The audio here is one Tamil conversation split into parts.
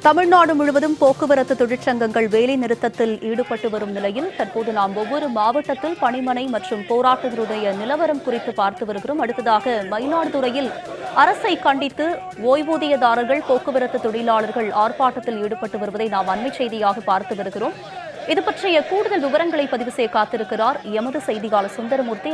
தமிழ்நாடு முழுவதும் போக்குவரத்து தொழிற்சங்கங்கள் வேலை நிறுத்தத்தில் ஈடுபட்டு வரும் நிலையில் தற்போது நாம் ஒவ்வொரு மாவட்டத்தில் பணிமனை மற்றும் போராட்டங்களுடைய நிலவரம் குறித்து பார்த்து வருகிறோம். அடுத்ததாக மயிலாடுதுறையில் அரசை கண்டித்து ஓய்வூதியதாரர்கள் போக்குவரத்து தொழிலாளர்கள் ஆர்ப்பாட்டத்தில் ஈடுபட்டு வருவதை நாம் அண்மை செய்தியாக பார்த்து வருகிறோம். இது பற்றிய கூடுதல் விவரங்களை பதிவு செய்ய காத்திருக்கிறார் எமது செய்தியாளர் சுந்தரமூர்த்தி.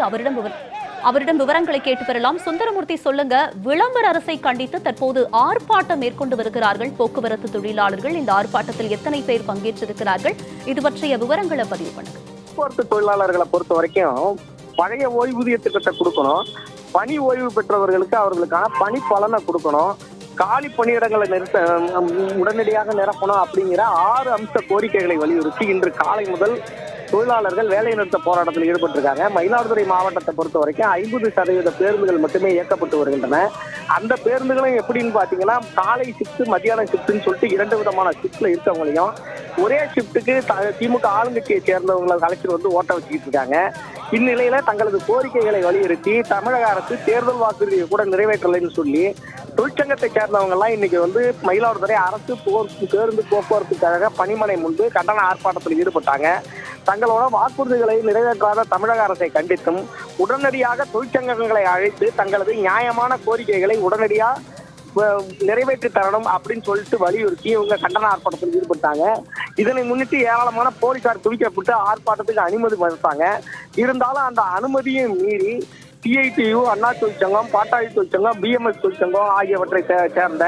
அவரிடம் விவரங்களை கேட்டு பெறலாம். சுந்தரமூர்த்தி, சொல்லுங்க, விளம்பர அரசை கண்டித்து தற்போது ஆர்ப்பாட்டம் மேற்கொண்டு வருகிறார்கள் போக்குவரத்து தொழிலாளர்கள். இந்த ஆர்ப்பாட்டத்தில் எத்தனை பேர் பங்கேற்றிருக்கிறார்கள்? இது பற்றிய விவரங்களை பதிவு பண்ணுங்க. போக்குவரத்து தொழிலாளர்களை பொறுத்த வரைக்கும் பழைய ஓய்வூதிய திட்டத்தை கொடுக்கணும், பணி ஓய்வு பெற்றவர்களுக்கு அவர்களுக்கான பணி பலனை கொடுக்கணும், காலி பணியிடங்களை உடனடியாக நிரப்பணும் அப்படிங்கிற 6 அம்ச கோரிக்கைகளை வலியுறுத்தி இன்று காலை முதல் தொழிலாளர்கள் வேலை நிறுத்த போராட்டத்தில் ஈடுபட்டிருக்காங்க. மயிலாடுதுறை மாவட்டத்தை பொறுத்த வரைக்கும் 50% பேருந்துகள் மட்டுமே இயக்கப்பட்டு வருகின்றன. அந்த பேருந்துகளும் எப்படின்னு பாத்தீங்கன்னா காலை ஷிப்ட், மத்தியான ஷிப்ட்னு சொல்லிட்டு 2 விதமான ஷிப்ட்ல இருக்கவங்களையும் ஒரே ஷிப்டுக்கு திமுக ஆளுங்கட்சியை சேர்ந்தவங்களை அழைச்சிட்டு வந்து ஓட்ட வச்சுக்கிட்டு இருக்காங்க. இந்நிலையில தங்களது கோரிக்கைகளை வலியுறுத்தி தமிழக அரசு தேர்தல் வாக்குறுதியை கூட நிறைவேற்றலைன்னு சொல்லி தொழிற்சங்கத்தை சேர்ந்தவங்க எல்லாம் இன்னைக்கு வந்து மயிலாடுதுறை அரசு பேருந்து போக்குவரத்து கழக பணிமனை முன்பு கண்டன ஆர்ப்பாட்டத்தில் ஈடுபட்டாங்க. தங்களோட வாக்குறுதிகளை நிறைவேற்றாத தமிழக அரசை கண்டித்தும் உடனடியாக தொழிற்சங்கங்களை அழைத்து தங்களது நியாயமான கோரிக்கைகளை உடனடியாக நிறைவேற்றி தரணும் அப்படின்னு சொல்லிட்டு வலியுறுத்தி இவங்க கண்டன ஆர்ப்பாட்டத்தில் ஈடுபட்டாங்க. இதனை முன்னிட்டு ஏராளமான போலீசார் குவிக்கப்பட்டு ஆர்ப்பாட்டத்துக்கு அனுமதி மறுத்தாங்க. இருந்தாலும் அந்த அனுமதியை மீறி சிஐடியு, அண்ணா தொழிற்சங்கம், பாட்டாளி தொழிற்சங்கம், பிஎம்எஸ் தொழிற்சங்கம் ஆகியவற்றை சேர்ந்த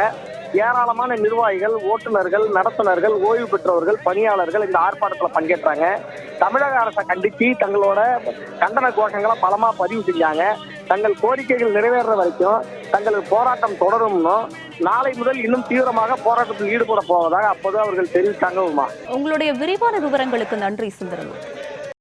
ஏராளமான நிர்வாகிகள், ஓட்டுநர்கள், நடத்துனர்கள், ஓய்வு பெற்றவர்கள், பணியாளர்கள் இந்த ஆர்ப்பாட்டத்தில் பங்கேற்றாங்க. தமிழக அரசை கண்டித்து தங்களோட கண்டன கோஷங்களை பலமா பதிவு செஞ்சாங்க. தங்கள் கோரிக்கைகள் நிறைவேற வரைக்கும் தங்களது போராட்டம் தொடரும்னு நாளை முதல் இன்னும் தீவிரமாக போராட்டத்தில் ஈடுபட போவதாக அப்போது அவர்கள் தெரிவித்தாங்க. உங்களுடைய விரிவான விவரங்களுக்கு நன்றி சுந்தரம்.